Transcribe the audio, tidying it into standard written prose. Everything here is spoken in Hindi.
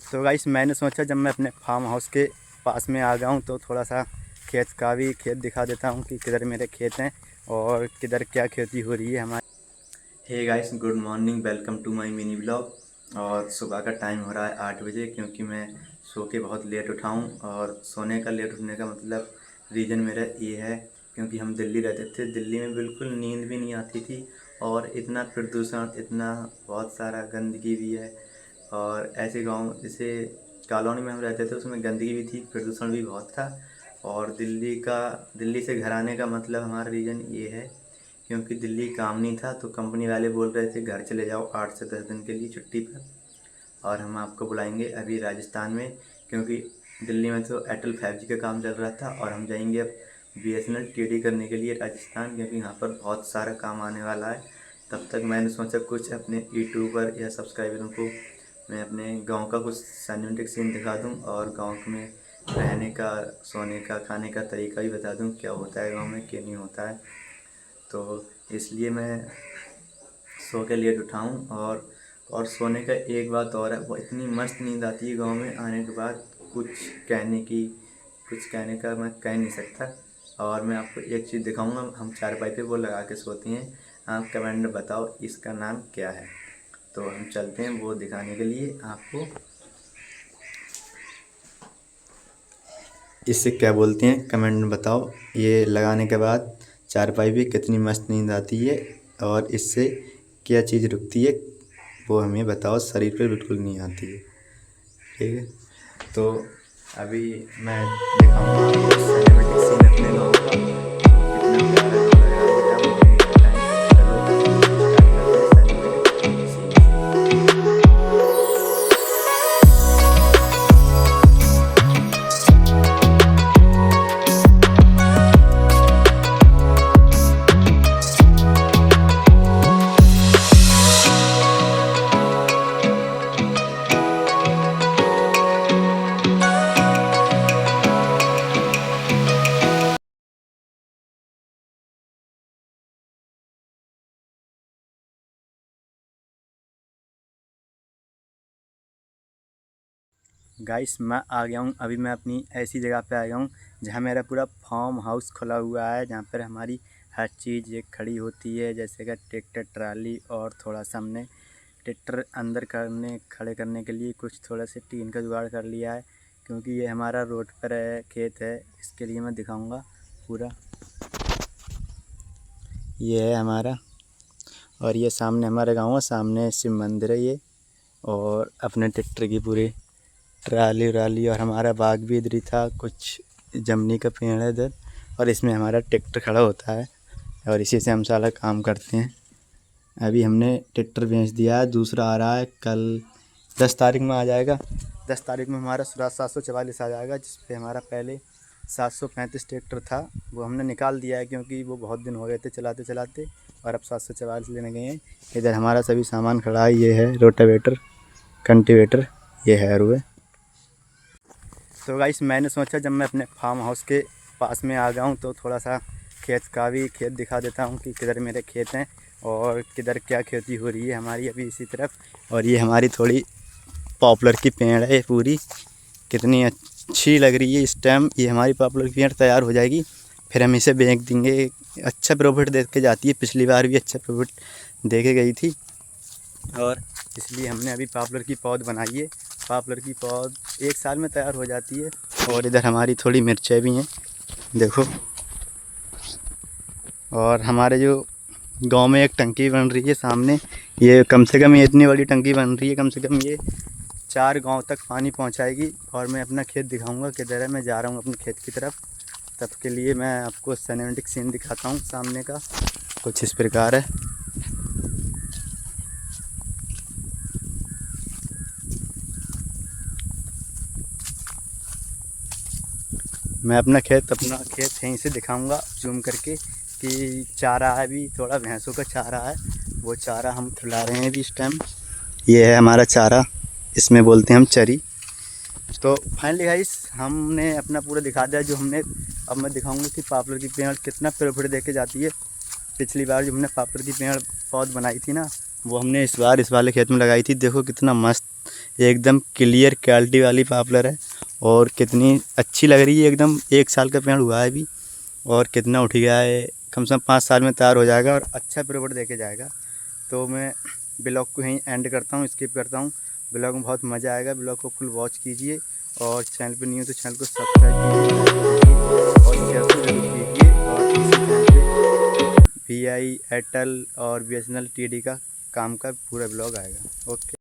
तो गाइस मैंने सोचा जब मैं अपने फार्म हाउस के पास में आ गया हूँ तो थोड़ा सा खेत दिखा देता हूँ कि किधर मेरे खेत हैं और किधर क्या खेती हो रही है हमारी। Hey guys, good morning, welcome to my mini blog. और सुबह का टाइम हो रहा है 8 बजे, क्योंकि मैं सो के बहुत लेट उठा हूँ। और सोने का लेट उठने का मतलब रीज़न मेरा ये है क्योंकि हम दिल्ली रहते थे। दिल्ली में बिल्कुल नींद भी नहीं आती थी और इतना प्रदूषण, इतना बहुत सारा गंदगी भी है। और ऐसे गांव जैसे कॉलोनी में हम रहते थे उसमें गंदगी भी थी, प्रदूषण भी बहुत था। और दिल्ली से घर आने का मतलब हमारा रीज़न ये है क्योंकि दिल्ली काम नहीं था, तो कंपनी वाले बोल रहे थे घर चले जाओ 8 से 10 दिन के लिए छुट्टी पर, और हम आपको बुलाएंगे अभी राजस्थान में। क्योंकि दिल्ली में तो एयरटेल 5G का काम चल रहा था और हम जाएंगे अब BSNL TD करने के लिए राजस्थान, क्योंकि यहाँ पर बहुत सारा काम आने वाला है। तब तक मैंने सोचा कुछ अपने यूट्यूबर या सब्सक्राइबरों को मैं अपने गांव का कुछ सिनेमैटिक सीन दिखा दूं और गांव में रहने का, सोने का, खाने का तरीका भी बता दूं, क्या होता है गांव में क्या नहीं होता है। तो इसलिए मैं सो के लेट उठाऊँ। और सोने का एक बात और है, वो इतनी मस्त नींद आती है गांव में आने के बाद, कुछ कहने का मैं कह नहीं सकता। और मैं आपको एक चीज़ दिखाऊंगा, हम चारपाई पे वो लगा के सोते हैं। आप कमेंट में बताओ इसका नाम क्या है। तो हम चलते हैं वो दिखाने के लिए आपको, इससे क्या बोलते हैं कमेंट में बताओ। ये लगाने के बाद चारपाई पे कितनी मस्त नींद आती है और इससे क्या चीज़ रुकती है वो हमें बताओ। शरीर पे बिल्कुल नहीं आती है, ठीक है। तो अभी मैं दिखाऊंगा आपको सिनेमैटिक सीन अपने गाँव का, कितना प्यारा गाँव लग रहा है मेरा, मुझे नहीं बताएं। चलो स्टार्ट करते हैं सिनेमैटिक सीन। गाइस मैं आ गया हूँ, अभी मैं अपनी ऐसी जगह पे आ गया हूँ जहाँ मेरा पूरा फार्म हाउस खुला हुआ है, जहाँ पर हमारी हर चीज़ एक खड़ी होती है, जैसे कि ट्रैक्टर, ट्राली, और थोड़ा सा हमने ट्रैक्टर अंदर खड़े करने के लिए कुछ थोड़ा से टीन का जुगाड़ कर लिया है। क्योंकि ये हमारा रोड पर है, खेत है, इसके लिए मैं दिखाऊँगा पूरा। ये है हमारा, और ये सामने हमारा गाँव है, सामने शिव मंदिर है ये, और अपने ट्रैक्टर की पूरी ट्राली व्राली, और हमारा बाग भी इधर ही था, कुछ जमनी का पेड़ है इधर, और इसमें हमारा ट्रैक्टर खड़ा होता है और इसी से हम सारा काम करते हैं। अभी हमने ट्रैक्टर बेच दिया है, दूसरा आ रहा है कल 10 तारीख में आ जाएगा। 10 तारीख में हमारा स्वराज 744 आ जाएगा, जिस पे हमारा पहले 735 ट्रैक्टर था, वो हमने निकाल दिया है क्योंकि वो बहुत दिन हो गए थे चलाते चलाते, और अब 744 लेने गए हैं। इधर हमारा सभी सामान खड़ा है, ये है रोटावेटर, कल्टीवेटर, ये है रुए। तो गाइस मैंने सोचा जब मैं अपने फार्म हाउस के पास में आ गया हूँ तो थोड़ा सा खेत दिखा देता हूँ कि किधर मेरे खेत हैं और किधर क्या खेती हो रही है हमारी अभी इसी तरफ। और ये हमारी थोड़ी पॉपुलर की पेड़ है, ये पूरी कितनी अच्छी लग रही है इस टाइम। ये हमारी पॉपुलर की पेड़ तैयार हो जाएगी, फिर हम इसे बेच देंगे। अच्छा प्रॉफिट दे के जाती है, पिछली बार भी अच्छा प्रॉफिट दे के गई थी, और इसलिए हमने अभी पॉपुलर की पौध बनाई है। पॉपुलर की पौध 1 साल में तैयार हो जाती है। और इधर हमारी थोड़ी मिर्चें भी हैं, देखो। और हमारे जो गांव में एक टंकी बन रही है सामने, ये कम से कम ये इतनी बड़ी टंकी बन रही है, कम से कम ये 4 गांव तक पानी पहुंचाएगी। और मैं अपना खेत दिखाऊंगा किधर है, मैं जा रहा हूं अपने खेत की तरफ। तब के लिए मैं आपको सिनेमैटिक सीन दिखाता हूं सामने का, कुछ इस प्रकार है। मैं अपना खेत यहीं से दिखाऊंगा जूम करके कि चारा है, भी थोड़ा भैंसों का चारा है, वो चारा हम खिला रहे हैं अभी इस टाइम। ये है हमारा चारा, इसमें बोलते हैं हम चरी। तो फाइनली गाइस हमने अपना पूरा दिखा दिया जो हमने। अब मैं दिखाऊंगा कि पॉपुलर की पेड़ कितना प्रॉफिट दे के जाती है। पिछली बार जो हमने पॉपुलर की पेड़ पौध बनाई थी ना, वो हमने इस बार इस वाले खेत में लगाई थी। देखो कितना मस्त एकदम क्लियर क्वालिटी वाली पॉपुलर है और कितनी अच्छी लग रही है एकदम। 1 साल का पेड़ हुआ है अभी और कितना उठ गया है, कम से कम 5 साल में तैयार हो जाएगा और अच्छा प्रोडक्ट देके जाएगा। तो मैं ब्लॉग को यहीं एंड करता हूँ, स्किप करता हूँ। ब्लॉग में बहुत मज़ा आएगा, ब्लॉग को फुल वॉच कीजिए और चैनल पे नहीं हो तो चैनल को सब्सक्राइब कीजिए और शेयर तो जरूर कीजिए। और इसी चैनल पे VI, एयरटेल और BSNL TD का काम का पूरा ब्लॉग आएगा। ओके।